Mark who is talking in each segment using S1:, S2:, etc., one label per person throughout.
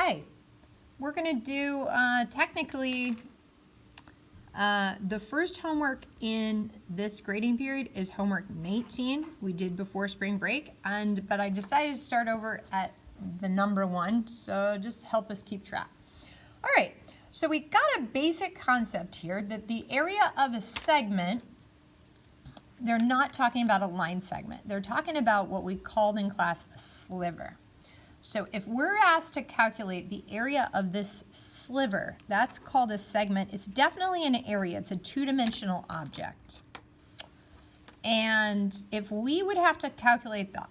S1: Okay, we're going to do technically the first homework in this grading period is homework 19 we did before spring break, but I decided to start over at the number 1, so just help us keep track. All right, so we got a basic concept here that the area of a segment, they're not talking about a line segment. They're talking about what we called in class a sliver. So if we're asked to calculate the area of this sliver, that's called a segment. It's definitely an area. It's a two-dimensional object. And if we would have to calculate the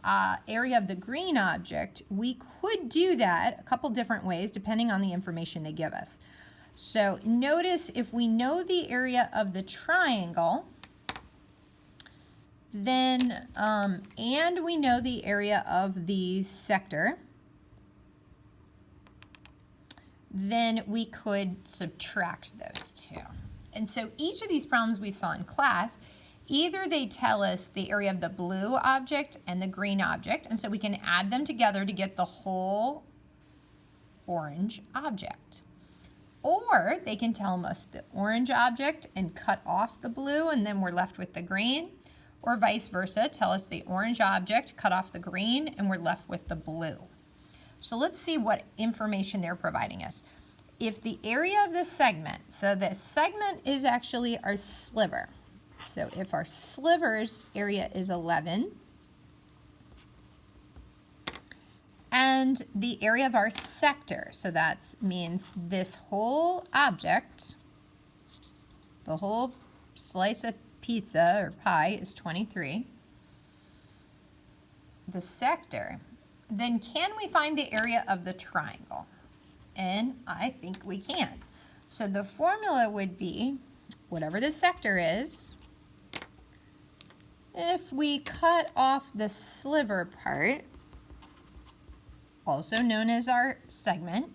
S1: area of the green object, we could do that a couple different ways depending on the information they give us. So notice if we know the area of the triangle, then, and we know the area of the sector, then we could subtract those two. And so each of these problems we saw in class, either they tell us the area of the blue object and the green object, and so we can add them together to get the whole orange object. Or they can tell us the orange object and cut off the blue, and then we're left with the green. Or vice versa, tell us the orange object, cut off the green, and we're left with the blue. So let's see what information they're providing us. If the area of the segment, so the segment is actually our sliver. So if our sliver's area is 11, and the area of our sector, so that means this whole object, the whole slice of pizza or pie is 23, the sector, then can we find the area of the triangle? And I think we can. So the formula would be whatever the sector is, if we cut off the sliver part, also known as our segment,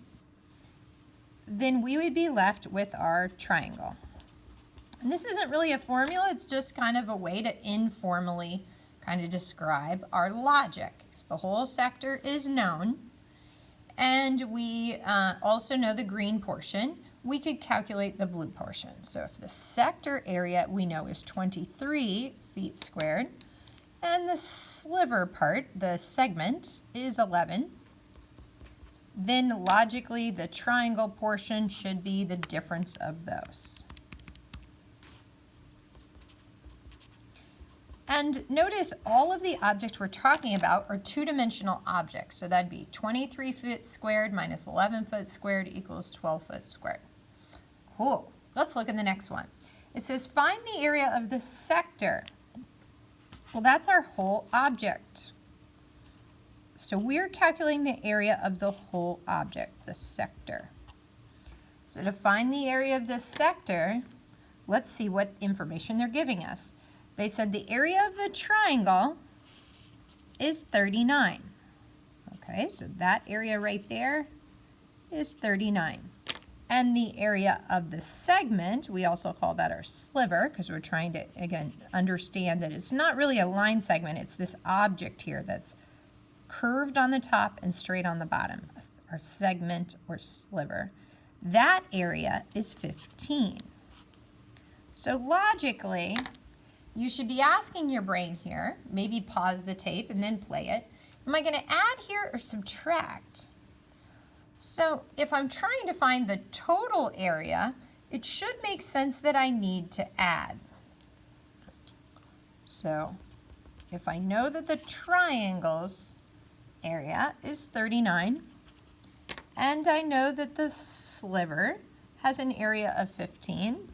S1: then we would be left with our triangle. And this isn't really a formula, it's just kind of a way to informally kind of describe our logic. If the whole sector is known, and we also know the green portion, we could calculate the blue portion. So if the sector area we know is 23 feet squared, and the sliver part, the segment, is 11, then logically the triangle portion should be the difference of those. And notice all of the objects we're talking about are two-dimensional objects. So that'd be 23 foot squared minus 11 foot squared equals 12 foot squared. Cool. Let's look at the next one. It says find the area of the sector. Well, that's our whole object. So we're calculating the area of the whole object, the sector. So to find the area of the sector, let's see what information they're giving us. They said the area of the triangle is 39. Okay, so that area right there is 39. And the area of the segment, we also call that our sliver, because we're trying to, again, understand that it's not really a line segment, it's this object here that's curved on the top and straight on the bottom, our segment or sliver. That area is 15. So logically, you should be asking your brain here, maybe pause the tape and then play it. Am I going to add here or subtract? So if I'm trying to find the total area, it should make sense that I need to add. So if I know that the triangle's area is 39, and I know that the sliver has an area of 15,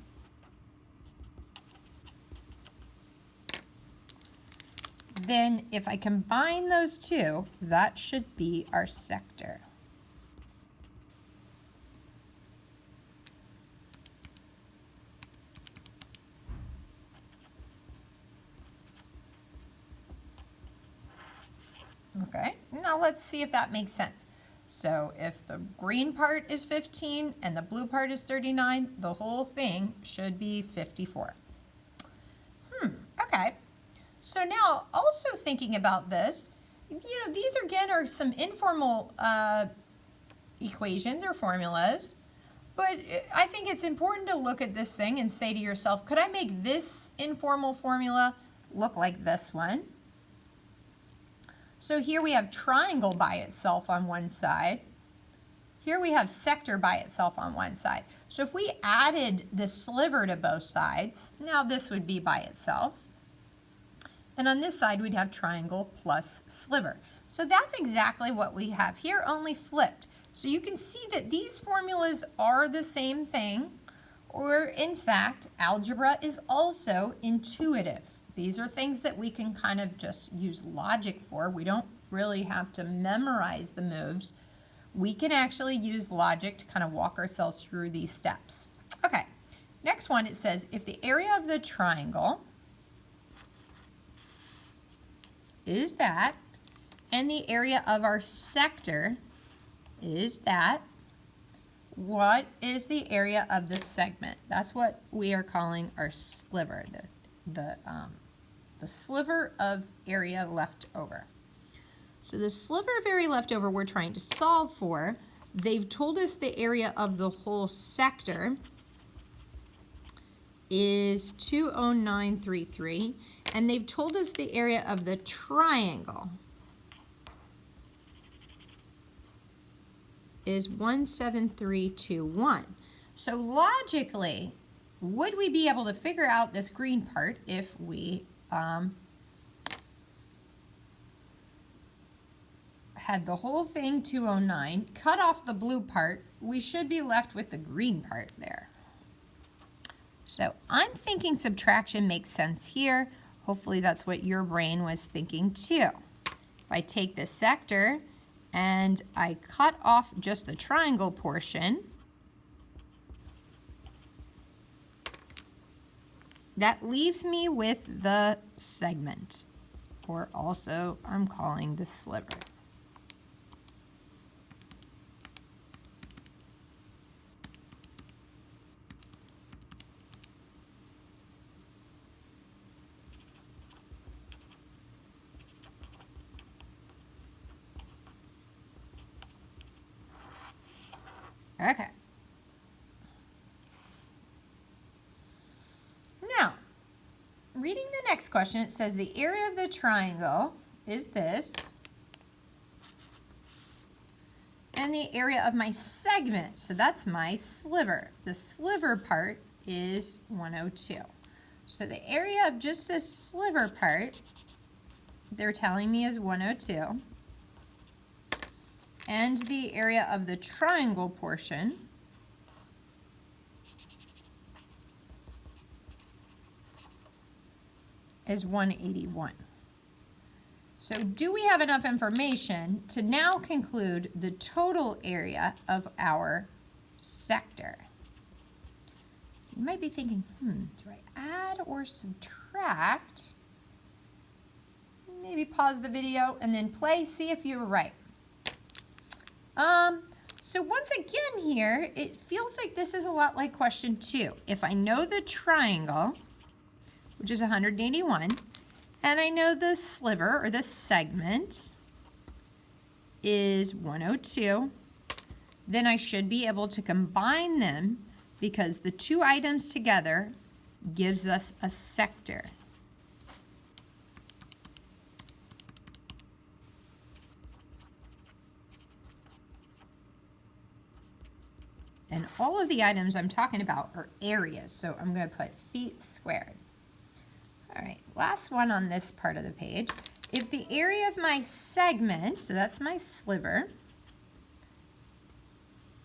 S1: then if I combine those two, that should be our sector. Okay, now let's see if that makes sense. So if the green part is 15 and the blue part is 39, the whole thing should be 54. Okay. So now, also thinking about this, you know, these again are some informal equations or formulas, but I think it's important to look at this thing and say to yourself, could I make this informal formula look like this one? So here we have triangle by itself on one side. Here we have sector by itself on one side. So if we added the sliver to both sides, now this would be by itself. And on this side, we'd have triangle plus sliver. So that's exactly what we have here, only flipped. So you can see that these formulas are the same thing, or in fact, algebra is also intuitive. These are things that we can kind of just use logic for. We don't really have to memorize the moves. We can actually use logic to kind of walk ourselves through these steps. Okay, next one, it says if the area of the triangle is that, and the area of our sector is that, what is the area of the segment? That's what we are calling our sliver, the sliver of area left over. So the sliver of area left over we're trying to solve for. They've told us the area of the whole sector is 20933, and they've told us the area of the triangle is 17321. So logically, would we be able to figure out this green part if we had the whole thing 209, cut off the blue part, we should be left with the green part there. So I'm thinking subtraction makes sense here. Hopefully that's what your brain was thinking too. If I take this sector and I cut off just the triangle portion, that leaves me with the segment, or also I'm calling the sliver. Okay. Now, reading the next question, it says the area of the triangle is this, and the area of my segment, so that's my sliver. The sliver part is 102. So the area of just this sliver part, they're telling me is 102. And the area of the triangle portion is 181. So do we have enough information to now conclude the total area of our sector? So you might be thinking, do I add or subtract? Maybe pause the video and then play, see if you were right. So once again here, it feels like this is a lot like question 2. If I know the triangle, which is 181, and I know the sliver or the segment is 102, then I should be able to combine them because the two items together gives us a sector. And all of the items I'm talking about are areas, so I'm going to put feet squared. All right, last one on this part of the page. If the area of my segment, so that's my sliver,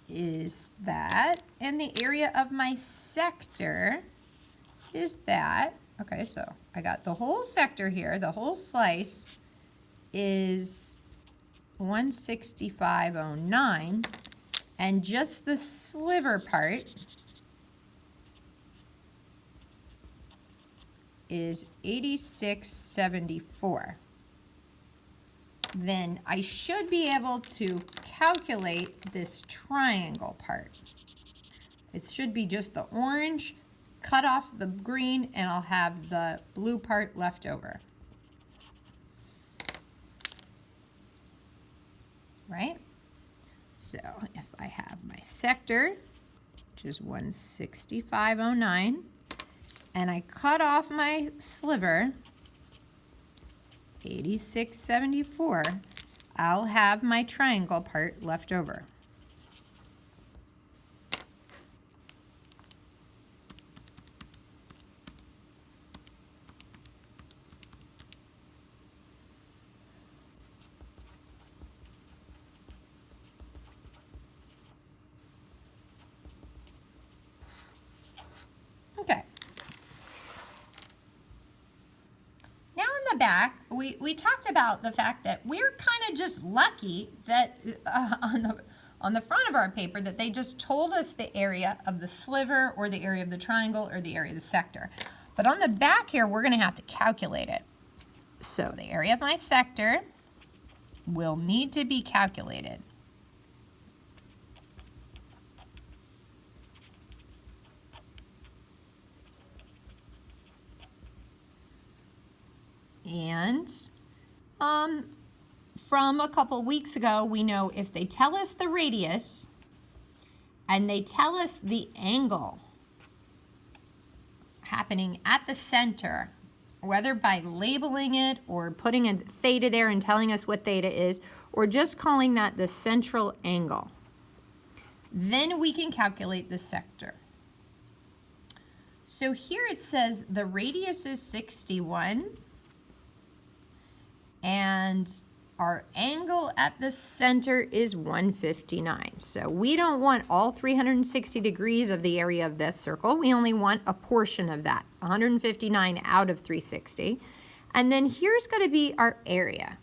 S1: is that, and the area of my sector is that, okay, so I got the whole sector here, the whole slice is 16509, and just the sliver part is 8674. Then I should be able to calculate this triangle part. It should be just the orange, cut off the green, and I'll have the blue part left over. Right? So if I have my sector, which is 16509, and I cut off my sliver, 8674, I'll have my triangle part left over. Okay. Now in the back, we talked about the fact that we're kind of just lucky that on the front of our paper that they just told us the area of the sliver or the area of the triangle or the area of the sector. But on the back here, we're going to have to calculate it. So the area of my sector will need to be calculated. And from a couple weeks ago, we know if they tell us the radius and they tell us the angle happening at the center, whether by labeling it or putting a theta there and telling us what theta is, or just calling that the central angle, then we can calculate the sector. So here it says the radius is 61 and our angle at the center is 159. So we don't want all 360 degrees of the area of this circle. We only want a portion of that, 159 out of 360. And then here's going to be our area.